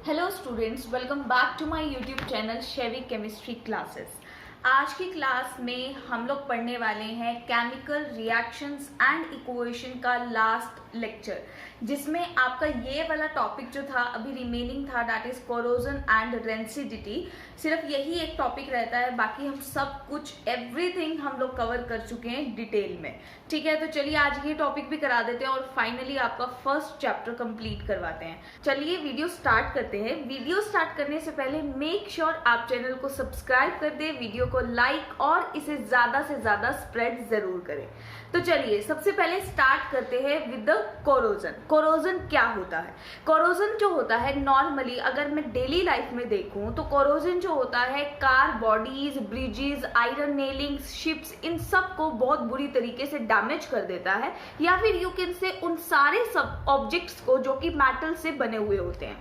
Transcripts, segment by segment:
Hello students, welcome back to my YouTube channel Shevi chemistry classes. आज की class में हम लोग पढ़ने वाले हैं केमिकल रिएक्शंस एंड इक्वेशन का लास्ट लेक्चर, जिसमें आपका ये वाला टॉपिक जो था अभी रिमेनिंग था, that is corrosion and rancidity. सिर्फ यही एक टॉपिक रहता है, बाकी हम सब कुछ एवरीथिंग हम लोग कवर कर चुके हैं डिटेल में। ठीक है, तो चलिए आज ये टॉपिक भी करा देते हैं और फाइनली आपका फर्स्ट चैप्टर कंप्लीट करवाते हैं। चलिए वीडियो स्टार्ट करते हैं। वीडियो स्टार्ट करने से पहले मेक श्योर आप चैनल को सब्सक्राइब कर दें, वीडियो को लाइक और इसे ज्यादा से ज्यादा स्प्रेड जरूर करें। तो चलिए सबसे पहले स्टार्ट करते हैं विद द कोरोजन। कोरोजन क्या होता है? कोरोजन जो होता है नॉर्मली अगर मैं डेली लाइफ में देखूं तो कोरोजन जो होता है car bodies, bridges, iron nailings, ships, इन सब को बहुत बुरी तरीके से डैमेज कर देता है, या फिर यू कैन से उन सारे सब ऑब्जेक्ट्स को जो कि मेटल से बने हुए होते हैं,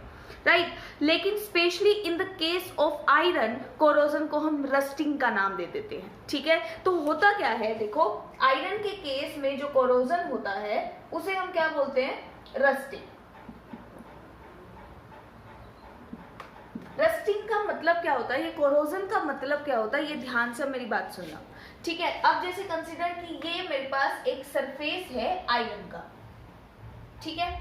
राइट। लेकिन specially in the case of iron, corrosion को हम रस्टिंग का नाम दे देते हैं। ठीक है, तो होता क्या है, देखो आयरन के केस में जो कोरोजन होता है उसे हम क्या बोलते हैं? रस्टिंग। रस्टिंग का मतलब क्या होता है, ये कोरोजन का मतलब क्या होता है, ये ध्यान से मेरी बात सुनना। ठीक है, अब जैसे कंसिडर कि ये मेरे पास एक सरफेस है आयरन का, ठीक है,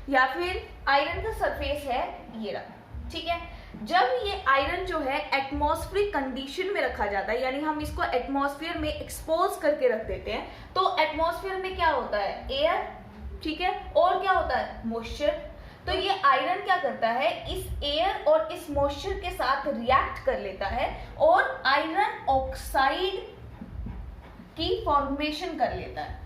या फिर आयरन का सरफेस है ये रहा। ठीक है, जब ये आयरन जो है एटमॉस्फेरिक कंडीशन में रखा जाता है, यानी हम इसको एटमॉस्फेयर में एक्सपोज करके रख देते हैं, तो एटमॉस्फेयर में क्या होता है? एयर, ठीक है, और क्या होता है? मॉइस्चर। तो ये आयरन क्या करता है, इस एयर और इस मॉइस्चर के साथ रिएक्ट कर लेता है और आयरन ऑक्साइड की फॉर्मेशन कर लेता है,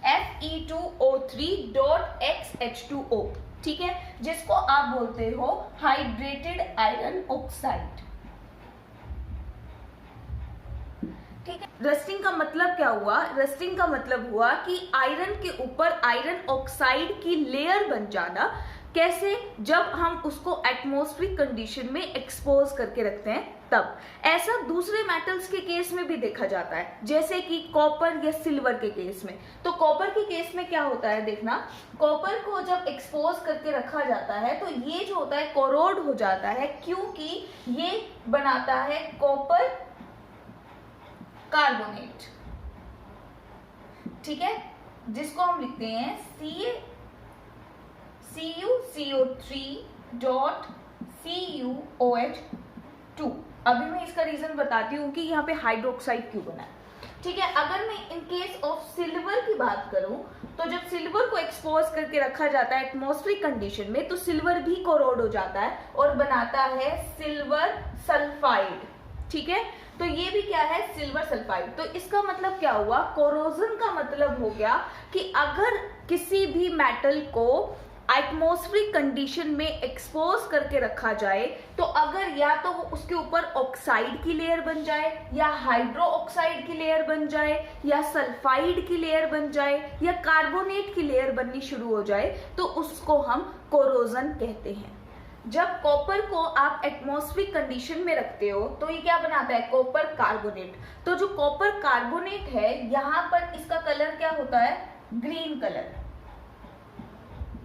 Fe2O3.XH2O, ठीक है, जिसको आप बोलते हो हाइड्रेटेड आयरन ऑक्साइड। ठीक है, रस्टिंग का मतलब क्या हुआ? रस्टिंग का मतलब हुआ कि आयरन के ऊपर आयरन ऑक्साइड की लेयर बन जाना। कैसे? जब हम उसको एटमॉस्फेरिक कंडीशन में एक्सपोज करके रखते हैं तब। ऐसा दूसरे मेटल्स के केस में भी देखा जाता है, जैसे कि कॉपर या सिल्वर के केस में। तो कॉपर के केस में क्या होता है, देखना, कॉपर को जब एक्सपोज करके रखा जाता है तो ये जो होता है कोरोड हो जाता है, क्योंकि ये बनाता है कॉपर कार्बोनेट। ठीक है, जिसको हम लिखते हैं CuCO3.CuOH2। अभी मैं इसका रीजन बताती हूँ कि यहाँ पे हाइड्रोक्साइड क्यों बना है। ठीक है, अगर मैं इन केस ऑफ सिल्वर की बात करूं तो जब सिल्वर को एक्सपोज करके रखा जाता है एटमॉस्फेरिक कंडीशन में तो सिल्वर भी कोरोड हो जाता है और बनाता है सिल्वर सल्फाइड। ठीक है, तो ये भी क्या है? Silver sulphide. तो इसका मतलब क्या हुआ? कोरोजन का मतलब हो गया कि अगर किसी भी मेटल को एटमॉस्फेरिक कंडीशन में एक्सपोज करके रखा जाए तो अगर या तो वो उसके ऊपर ऑक्साइड की लेयर बन जाए, या हाइड्रो ऑक्साइड की लेयर बन जाए, या सल्फाइड की लेयर बन जाए, या कार्बोनेट की लेयर बननी शुरू हो जाए, तो उसको हम कोरोजन कहते हैं। जब कॉपर को आप एटमॉस्फेरिक कंडीशन में रखते हो तो ये क्या बनाता है? Copper carbonate. तो जो कॉपर कार्बोनेट है, यहाँ पर इसका कलर क्या होता है? ग्रीन कलर,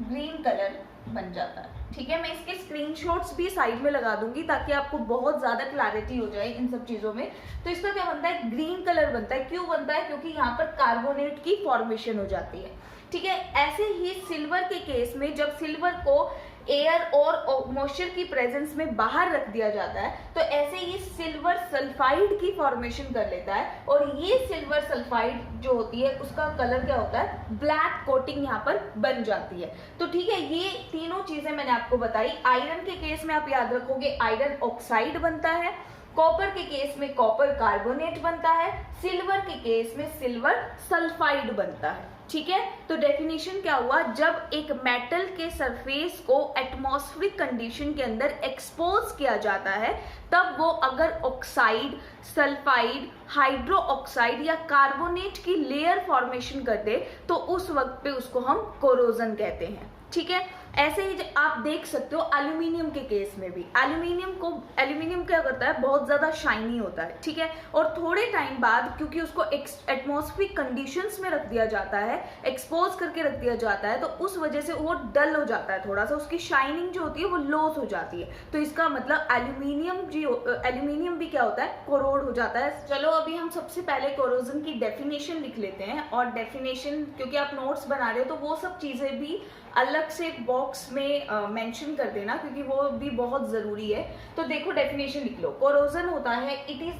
ग्रीन कलर बन जाता है। ठीक है, मैं इसके स्क्रीनशॉट्स भी साइड में लगा दूंगी ताकि आपको बहुत ज्यादा क्लैरिटी हो जाए इन सब चीजों में। तो इसका क्या बनता है? ग्रीन कलर बनता है। क्यों बनता है? क्योंकि यहाँ पर कार्बोनेट की फॉर्मेशन हो जाती है। ठीक है, ऐसे ही सिल्वर के केस में जब सिल्वर को एयर और मॉइस्चर की प्रेजेंस में बाहर रख दिया जाता है तो ऐसे ही सिल्वर सल्फाइड की फॉर्मेशन कर लेता है, और ये सिल्वर सल्फाइड जो होती है उसका कलर क्या होता है? ब्लैक कोटिंग यहाँ पर बन जाती है। तो ठीक है, ये तीनों चीजें मैंने आपको बताई। आयरन के केस में आप याद रखोगे आयरन ऑक्साइड बनता है, कॉपर के केस में कॉपर कार्बोनेट बनता है, सिल्वर के केस में सिल्वर सल्फाइड बनता है। ठीक है, तो डेफिनेशन क्या हुआ? जब एक मेटल के सरफेस को एटमॉस्फेरिक कंडीशन के अंदर एक्सपोज किया जाता है तब वो अगर ऑक्साइड, सल्फाइड, हाइड्रो ऑक्साइड या कार्बोनेट की लेयर फॉर्मेशन कर दे तो उस वक्त पे उसको हम कोरोजन कहते हैं। ठीक है, ऐसे ही आप देख सकते हो एल्यूमिनियम के केस में भी, एल्यूमिनियम क्या करता है, बहुत ज़्यादा शाइनी होता है, ठीक है, और थोड़े टाइम बाद क्योंकि उसको एटमॉस्फेरिक कंडीशंस में रख दिया जाता है, एक्सपोज करके रख दिया जाता है, तो उस वजह से वो डल हो जाता है, थोड़ा सा उसकी शाइनिंग जो होती है वो लॉस हो जाती है। तो इसका मतलब एल्यूमिनियम भी क्या होता है, कोरोड हो जाता है। चलो अभी हम सबसे पहले कोरोजन की डेफिनेशन लिख लेते हैं, और डेफिनेशन क्योंकि आप नोट्स बना रहे हो तो वो सब चीज़ें भी अलग से बॉक्स में मेंशन कर देना, क्योंकि वो भी बहुत ज़रूरी है। तो देखो डेफिनेशन लिख लो। कोरोजन होता है it is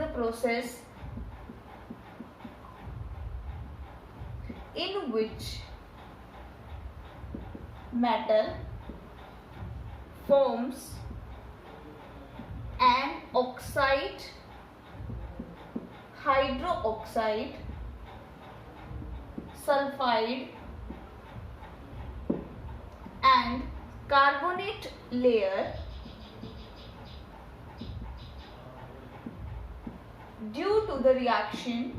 the process in which metal forms an oxide, hydroxide, sulfide and carbonate layer due to the reaction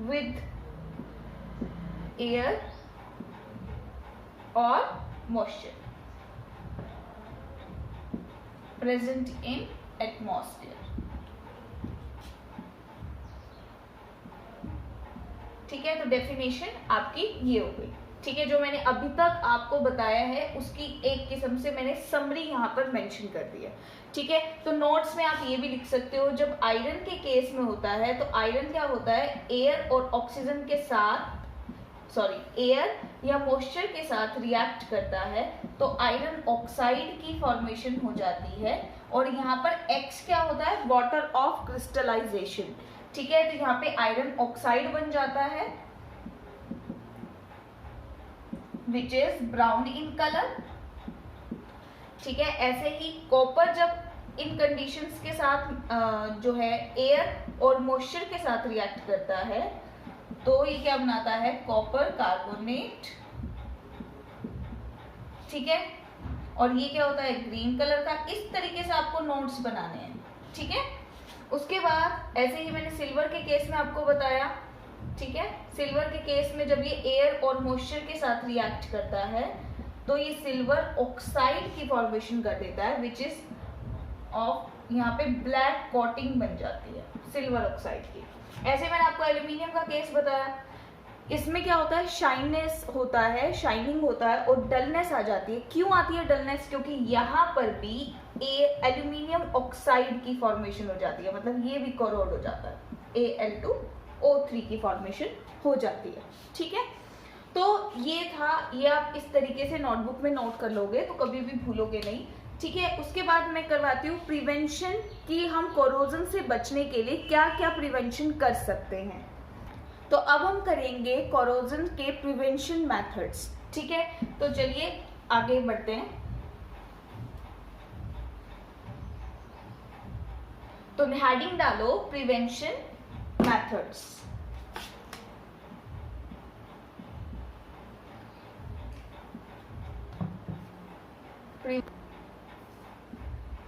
with air or moisture present in atmosphere। ठीक है, तो डेफिनेशन आपकी ये हो गई। ठीक है, जो मैंने अभी तक आपको बताया है उसकी एक किस्म से मैंने समरी यहाँ पर मेंशन कर दी है। ठीक है, तो नोट्स में आप ये भी लिख सकते हो, जब आयरन के केस में होता है तो आयरन क्या होता है, एयर और ऑक्सीजन के साथ एयर या मॉइस्चर के साथ रिएक्ट करता है तो आयरन ऑक्साइड की फॉर्मेशन हो जाती है, और यहाँ पर X क्या होता है, वाटर ऑफ क्रिस्टलाइजेशन। ठीक है, तो यहाँ पे आयरन ऑक्साइड बन जाता है which is brown in colour. ठीक है, ऐसे ही कॉपर जब इन कंडीशंस के साथ जो है एयर और मॉइस्चर के साथ रिएक्ट करता है तो ये क्या बनाता है, कॉपर कार्बोनेट। ठीक है, और ये क्या होता है, ग्रीन कलर का। इस तरीके से आपको नोट्स बनाने हैं। ठीक है, उसके बाद ऐसे ही मैंने सिल्वर के केस में आपको बताया। ठीक है, सिल्वर के केस में जब ये एयर और मॉइस्चर के साथ रिएक्ट करता है तो ये सिल्वर ऑक्साइड की फॉर्मेशन कर देता है विच इज ऑफ, यहाँ पे ब्लैक कोटिंग बन जाती है सिल्वर ऑक्साइड की। ऐसे मैंने आपको एल्यूमिनियम का केस बताया, इसमें क्या होता है, शाइनेस होता है, शाइनिंग होता है और डलनेस आ जाती है। क्यों आती है डलनेस, क्योंकि यहाँ पर भी एल्यूमिनियम ऑक्साइड की फॉर्मेशन हो जाती है, मतलब ये भी कोरोड हो जाता है, Al2O3 की फॉर्मेशन हो जाती है। ठीक है, तो ये था, ये आप इस तरीके से नोटबुक में नोट कर लोगे तो कभी भी भूलोगे नहीं। ठीक है, उसके बाद मैं करवाती हूँ प्रिवेंशन की, हम कोरोजन से बचने के लिए क्या क्या प्रिवेंशन कर सकते हैं। तो अब हम करेंगे कोरोजन के प्रिवेंशन मेथड्स। ठीक है, तो चलिए आगे बढ़ते हैं। तो हेडिंग डालो प्रिवेंशन मेथड्स।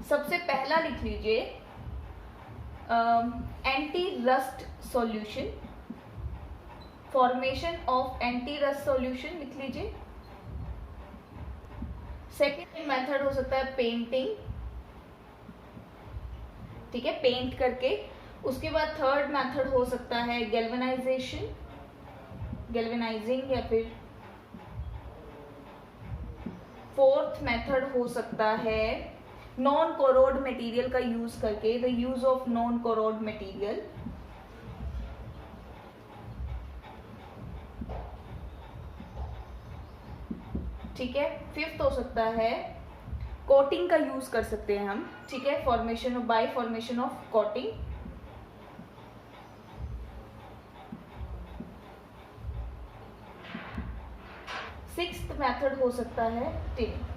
सबसे पहला लिख लीजिए anti rust solution, formation of anti rust solution लिख लीजिए। सेकेंड मेथड हो सकता है पेंटिंग। ठीक है, पेंट करके। उसके बाद थर्ड मेथड हो सकता है गैल्वेनाइजेशन, गैल्वेनाइजिंग, या फिर फोर्थ मेथड हो सकता है नॉन कोरोड मटेरियल का यूज करके, the use of non corrode material. ठीक है, फिफ्थ हो सकता है कोटिंग का यूज कर सकते हैं हम। ठीक है, formation by formation of coating. Sixth method हो सकता है टिनिंग।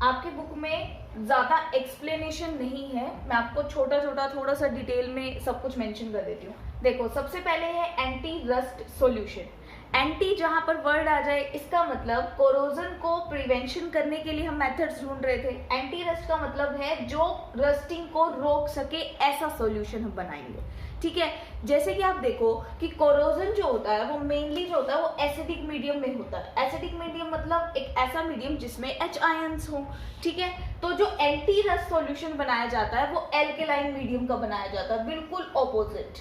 आपकी बुक में ज्यादा एक्सप्लेनेशन नहीं है, मैं आपको छोटा छोटा थोड़ा सा डिटेल में सब कुछ मेंशन कर देती हूँ। देखो, सबसे पहले है एंटी रस्ट सॉल्यूशन। एंटी जहां पर वर्ड आ जाए इसका मतलब कोरोजन को प्रिवेंशन करने के लिए हम मेथड्स ढूंढ रहे थे। एंटी रस्ट का मतलब है जो रस्टिंग को रोक सके ऐसा सॉल्यूशन हम बनाएंगे, ठीक है। जैसे कि आप देखो कि कोरोजन जो होता है वो मेनली जो होता है वो एसिडिक मीडियम में होता है। एसिडिक मीडियम मतलब एक ऐसा मीडियम जिसमें H आयंस हो, ठीक है। तो जो एंटी रस्ट सॉल्यूशन बनाया जाता है वो एल्केलाइन मीडियम का बनाया जाता है, बिल्कुल ऑपोजिट,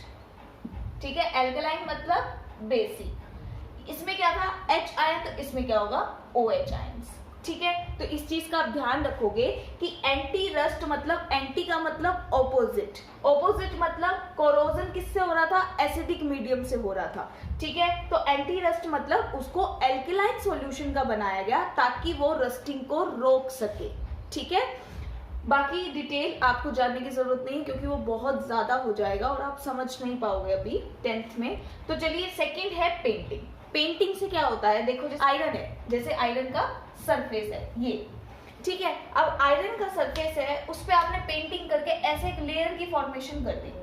ठीक है। एल्केलाइन मतलब बेसिक, इसमें क्या था H आयन, तो इसमें क्या होगा OH आयंस, ठीक है। तो इस चीज का आप ध्यान रखोगे कि एंटी रस्ट मतलब एंटी का मतलब ऑपोजिट, ऑपोजिट मतलब कोरोजन किससे हो रहा था, एसिडिक मीडियम से हो रहा था, ठीक है। तो एंटी रस्ट मतलब उसको एल्केलाइन सॉल्यूशन का बनाया गया ताकि वो रस्टिंग को रोक सके, ठीक है। बाकी डिटेल आपको जानने की जरूरत नहीं क्योंकि वो बहुत ज्यादा हो जाएगा और आप समझ नहीं पाओगे अभी 10th में। तो चलिए सेकंड है पेंटिंग। पेंटिंग से क्या होता है, देखो जैसे आयरन है, जैसे आयरन का सरफेस है ये, ठीक है। अब आयरन का सरफेस है, उस पर आपने पेंटिंग करके ऐसे एक लेयर की फॉर्मेशन कर दी,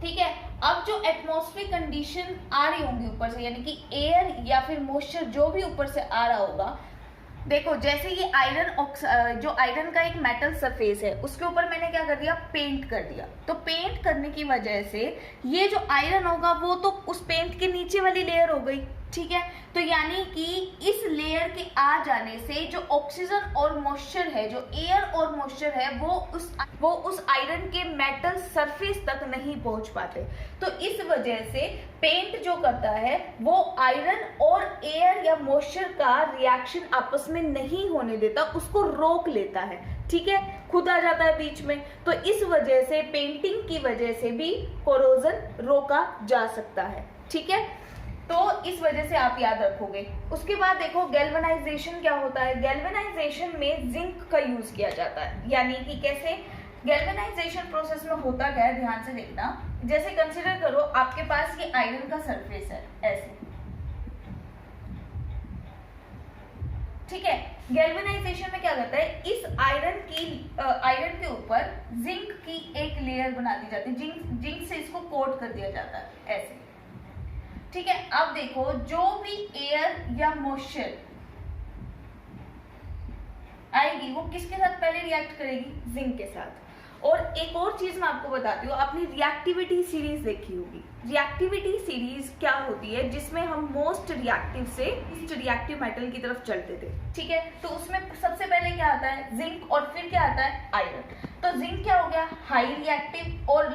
ठीक है। अब जो एटमॉस्फेरिक कंडीशन आ रही होंगी ऊपर से, यानी कि एयर या फिर मॉइस्चर जो भी ऊपर से आ रहा होगा, देखो जैसे ये आयरन जो आयरन का एक मेटल सरफेस है उसके ऊपर मैंने क्या कर दिया, पेंट कर दिया। तो पेंट करने की वजह से ये जो आयरन होगा वो तो उस पेंट के नीचे वाली लेयर हो गई, ठीक है। तो यानी कि इस लेयर के आ जाने से जो ऑक्सीजन और मॉइस्चर है, जो एयर और मॉइस्चर है, वो उस आयरन के मेटल सरफेस तक नहीं पहुंच पाते। तो इस वजह से पेंट जो करता है वो आयरन और एयर या मॉइस्चर का रिएक्शन आपस में नहीं होने देता, उसको रोक लेता है, ठीक है, खुद आ जाता है बीच में। तो इस वजह से पेंटिंग की वजह से भी कोरोजन रोका जा सकता है, ठीक है। तो इस वजह से आप याद रखोगे। उसके बाद देखो गैल्वेनाइजेशन क्या होता है। गैल्वेनाइजेशन में जिंक का यूज किया जाता है, यानी कि कैसे गैल्वेनाइजेशन प्रोसेस में होता क्या है, ध्यान से देखना। जैसे कंसीडर करो आपके पास ये आयरन का सरफेस है ऐसे, ठीक है। गैल्वेनाइजेशन में क्या करता है, इस आयरन के ऊपर जिंक की एक लेयर बना दी जाती है, जिंक से इसको कोट कर दिया जाता है ऐसे, ठीक है। अब देखो जो भी एयर या मॉइस्चर आएगी वो किसके साथ पहले रिएक्ट करेगी, जिंक के साथ। और एक और चीज मैं आपको बताती हूँ, आपने रिएक्टिविटी सीरीज देखी होगी। रिएक्टिविटी सीरीज क्या होती है, जिसमें हम मोस्ट रिएक्टिव से लीस्ट रिएक्टिव मेटल की तरफ चलते थे, ठीक है। तो उसमें सबसे पहले क्या आता है, जिंक, और फिर क्या आता है, आयरन। तो जिंक क्या हो गया, हाई रिएक्टिव, और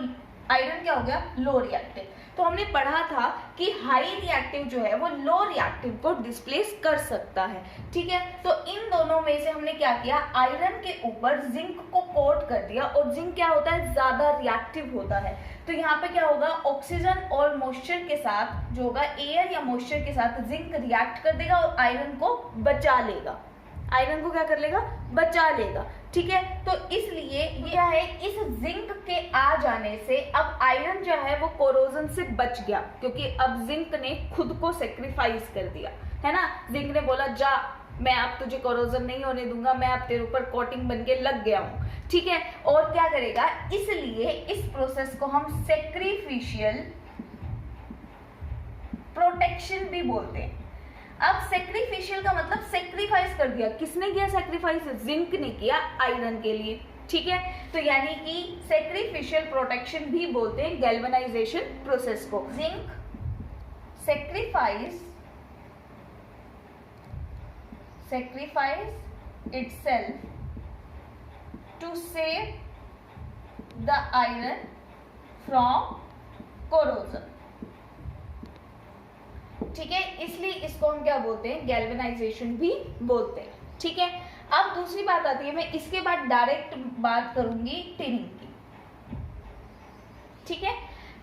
आयरन क्या हो गया, लो रिएक्टिव। तो हमने पढ़ा था कि हाई रिएक्टिव जो है वो लो रिएक्टिव को डिस्प्लेस कर सकता है, ठीक है। तो इन दोनों में से हमने क्या किया, आयरन के ऊपर जिंक को कोट कर दिया, और जिंक क्या होता है, ज्यादा रिएक्टिव होता है। तो यहाँ पे क्या होगा, ऑक्सीजन और मॉइस्चर के साथ जो होगा, एयर या मॉइस्चर के साथ जिंक रिएक्ट कर देगा और आयरन को बचा लेगा, आयरन को क्या कर लेगा, बचा लेगा, ठीक है। तो इसलिए क्या है, इस जिंक के आ जाने से अब आयरन जो है वो कोरोजन से बच गया, क्योंकि अब जिंक ने खुद को सेक्रीफाइस कर दिया, है ना। जिंक ने बोला जा, मैं अब तुझे कोरोजन नहीं होने दूंगा, मैं अब तेरे ऊपर कोटिंग बन के लग गया हूं, ठीक है। और क्या करेगा, इसलिए इस प्रोसेस को हम सेक्रीफिशियल प्रोटेक्शन भी बोलते हैं। अब सेक्रीफिशियल का मतलब सेक्रीफाइस कर दिया, किसने किया सेक्रीफाइस, जिंक ने किया आयरन के लिए, ठीक है। तो यानी कि सेक्रीफिशियल प्रोटेक्शन भी बोलते हैं गैल्वेनाइजेशन प्रोसेस को। Zinc sacrifice itself to save the iron from corrosion, ठीक है। इसलिए इसको हम क्या बोलते हैं, गैल्वेनाइजेशन भी बोलते हैं, ठीक है। अब दूसरी बात आती है, मैं इसके बाद डायरेक्ट बात करूंगी टिनिंग की, ठीक है।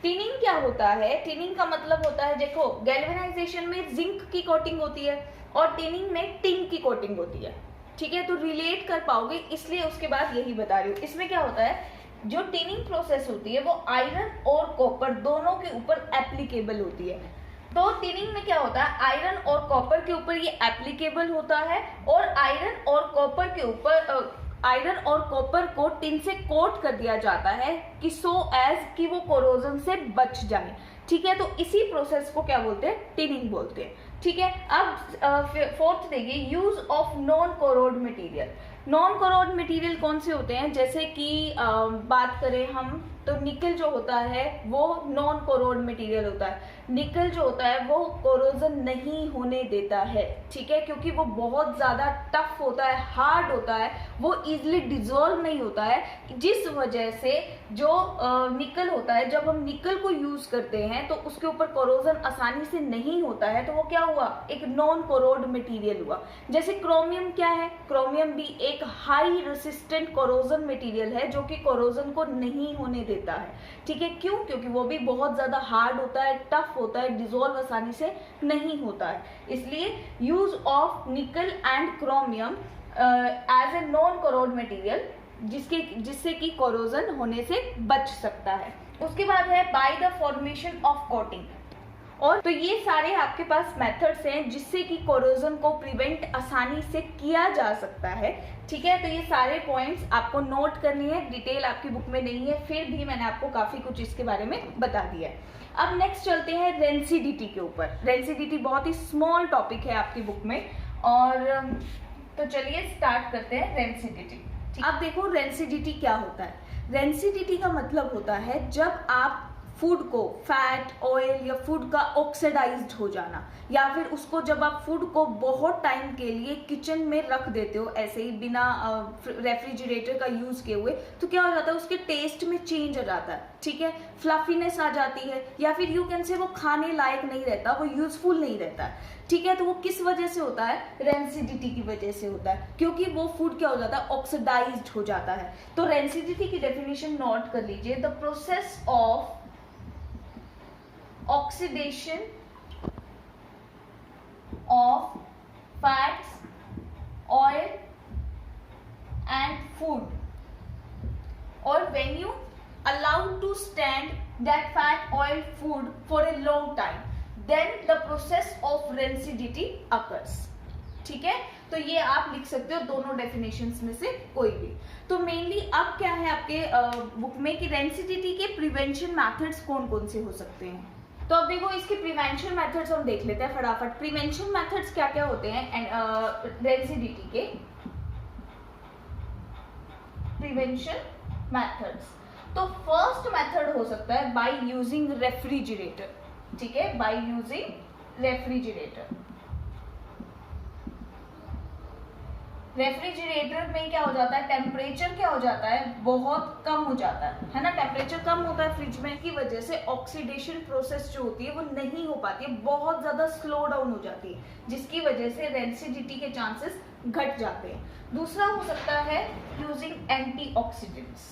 टिनिंग क्या होता है, टिनिंग का मतलब होता है, देखो गैल्वेनाइजेशन में जिंक की कोटिंग होती है और टिनिंग में टिन की कोटिंग होती है, ठीक है। तो रिलेट कर पाओगे, इसलिए उसके बाद यही बता रही हूँ। इसमें क्या होता है, जो टिनिंग प्रोसेस होती है वो आयरन और कॉपर दोनों के ऊपर एप्लीकेबल होती है। तो टिनिंग में क्या होता है, आयरन और कॉपर के ऊपर ये एप्लीकेबल होता है, और आयरन और कॉपर के ऊपर आयरन और कॉपर को टिन से कोट कर दिया जाता है कि सो एज कि वो कोरोजन से बच जाए, ठीक है। तो इसी प्रोसेस को क्या बोलते हैं, टिनिंग बोलते हैं। ठीक है। अब फोर्थ देखिए, use of non corrode material. Non corrode material कौन से होते हैं, जैसे कि बात करें हम तो निकल जो होता है वो नॉन कोरोड मटेरियल होता है। निकल जो होता है वो कोरोजन नहीं होने देता है, ठीक है, क्योंकि वो बहुत ज़्यादा टफ होता है, हार्ड होता है, वो इजीली डिजोल्व नहीं होता है, जिस वजह से जो निकल होता है, जब हम निकल को यूज करते हैं तो उसके ऊपर कोरोजन आसानी से नहीं होता है, तो वो क्या हुआ, एक नॉन कोरोड मटेरियल हुआ। जैसे क्रोमियम क्या है, क्रोमियम भी एक हाई रेसिस्टेंट कोरोजन मटेरियल है जो कि कोरोजन को नहीं होने देता है। ठीक है, क्यों, क्योंकि वो भी बहुत ज्यादा हार्ड होता है, टफ होता है, डिजोल्व आसानी से नहीं होता है। इसलिए use of nickel and chromium as a non corrode material, जिससे कि कोरोजन होने से बच सकता है। उसके बाद है by the formation of coating. और तो ये सारे आपके पास मेथड्स हैं जिससे कि कोरोजन को प्रिवेंट आसानी से किया जा सकता है। ठीक है, तो ये सारे पॉइंट्स आपको नोट करनी है, डिटेल आपकी बुक में नहीं है, फिर भी मैंने आपको काफी कुछ इसके बारे में बता दिया है। अब नेक्स्ट चलते हैं रेंसिडिटी के ऊपर। रेंसिडिटी बहुत ही स्मॉल टॉपिक है आपकी बुक में, और तो चलिए स्टार्ट करते हैं रेंसिडिटी। अब देखो रेंसिडिटी क्या होता है। रेंसिडिटी का मतलब होता है जब आप फूड को, फैट, ऑयल या फूड का ऑक्सीडाइज्ड हो जाना, या फिर उसको जब आप फूड को बहुत टाइम के लिए किचन में रख देते हो ऐसे ही बिना रेफ्रिजरेटर का यूज किए हुए, तो क्या हो जाता है, उसके टेस्ट में चेंज आ जाता है। ठीक है, फ्लफीनेस आ जाती है, या फिर यू कैन से वो खाने लायक नहीं रहता, वो यूजफुल नहीं रहता है। ठीक है, तो वो किस वजह से होता है, रेंसिडिटी की वजह से होता है, क्योंकि वो फूड क्या हो जाता है, ऑक्सीडाइज्ड हो जाता है। तो रेंसिडिटी की डेफिनेशन नोट कर लीजिए, the process of oxidation of fats, oil and food, or when you allow to stand that fat, oil, food for a long time, then the process of rancidity occurs। ठीक है, तो ये आप लिख सकते हो दोनों डेफिनेशंस में से कोई भी। तो मेनली अब क्या है आपके बुक में कि रेंसिडिटी के प्रिवेंशन मेथड्स कौन कौन से हो सकते हैं। तो अब देखो इसके प्रिवेंशन मेथड्स हम देख लेते हैं फटाफट। प्रिवेंशन मेथड्स क्या क्या होते हैं रेंसिडिटी के प्रिवेंशन मेथड्स। तो फर्स्ट मेथड हो सकता है बाय यूजिंग रेफ्रिजरेटर। ठीक है, बाय यूजिंग रेफ्रिजरेटर। रेफ्रिजरेटर में क्या हो जाता है, टेम्परेचर क्या हो जाता है, बहुत कम हो जाता है ना, टेम्परेचर कम होता है फ्रिज में, की वजह से ऑक्सीडेशन प्रोसेस जो होती है वो नहीं हो पाती है, बहुत ज्यादा स्लो डाउन हो जाती है, जिसकी वजह से रेंसिडिटी के चांसेस घट जाते हैं। दूसरा हो सकता है using antioxidants,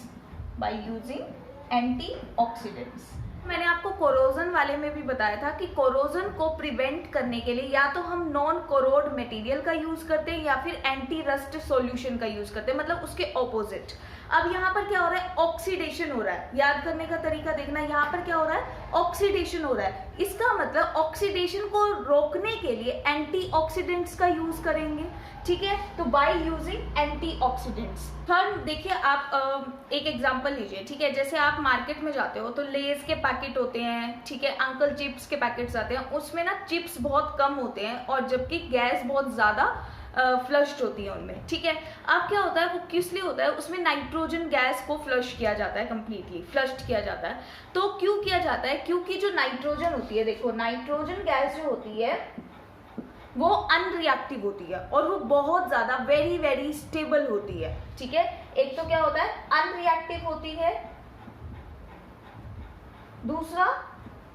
by using antioxidants. मैंने आपको कोरोजन वाले में भी बताया था कि कोरोजन को प्रिवेंट करने के लिए या तो हम नॉन कोरोड मटेरियल का यूज करते हैं या फिर एंटी रस्ट सॉल्यूशन का यूज करते हैं, मतलब उसके ऑपोजिट। अब यहाँ पर क्या हो रहा है, ऑक्सीडेशन हो रहा है। याद करने का तरीका देखना, यहाँ पर क्या हो रहा है, ऑक्सीडेशन हो रहा है। इसका मतलब ऑक्सीडेशन को रोकने के लिए एंटीऑक्सीडेंट्स का यूज करेंगे। ठीक है, तो बाय यूजिंग एंटीऑक्सीडेंट्स। थर्ड देखिए, आप एक एग्जांपल लीजिए। ठीक है, जैसे आप मार्केट में जाते हो तो लेज के पैकेट होते हैं, ठीक है, अंकल चिप्स के पैकेट्स आते हैं, उसमें ना चिप्स बहुत कम होते हैं और जबकि गैस बहुत ज्यादा फ्लश्ड होती है उनमें। ठीक है, अब क्या होता है, वो किस लिए होता है, उसमें नाइट्रोजन गैस को फ्लश किया जाता है, कंप्लीटली फ्लश्ड किया जाता है। तो क्यों किया जाता है, क्योंकि जो नाइट्रोजन होती है, देखो नाइट्रोजन गैस जो होती है वो अनरिएक्टिव होती है और वो बहुत ज्यादा वेरी वेरी स्टेबल होती है। ठीक है, एक तो क्या होता है, अनरिएक्टिव होती है, दूसरा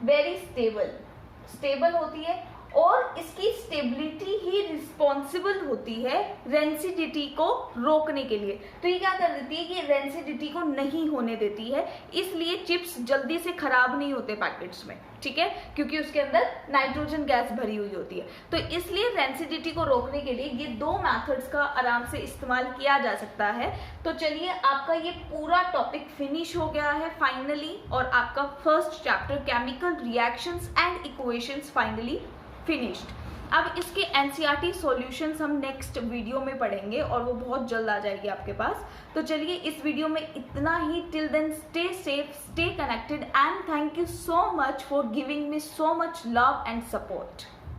वेरी स्टेबल होती है, और इसकी स्टेबिलिटी ही रिस्पॉन्सिबल होती है रेंसिडिटी को रोकने के लिए। तो ये क्या कर देती है कि रेंसिडिटी को नहीं होने देती है, इसलिए चिप्स जल्दी से खराब नहीं होते पैकेट्स में। ठीक है, क्योंकि उसके अंदर नाइट्रोजन गैस भरी हुई होती है। तो इसलिए रेंसिडिटी को रोकने के लिए ये दो मेथड्स का आराम से इस्तेमाल किया जा सकता है। तो चलिए, आपका ये पूरा टॉपिक फिनिश हो गया है फाइनली, और आपका first chapter chemical reactions and equations finally finished. अब इसके एनसीईआरटी सॉल्यूशंस हम नेक्स्ट वीडियो में पढ़ेंगे और वो बहुत जल्द आ जाएगी आपके पास। तो चलिए इस वीडियो में इतना ही। Till then stay safe, stay connected and thank you so much for giving me so much love and support.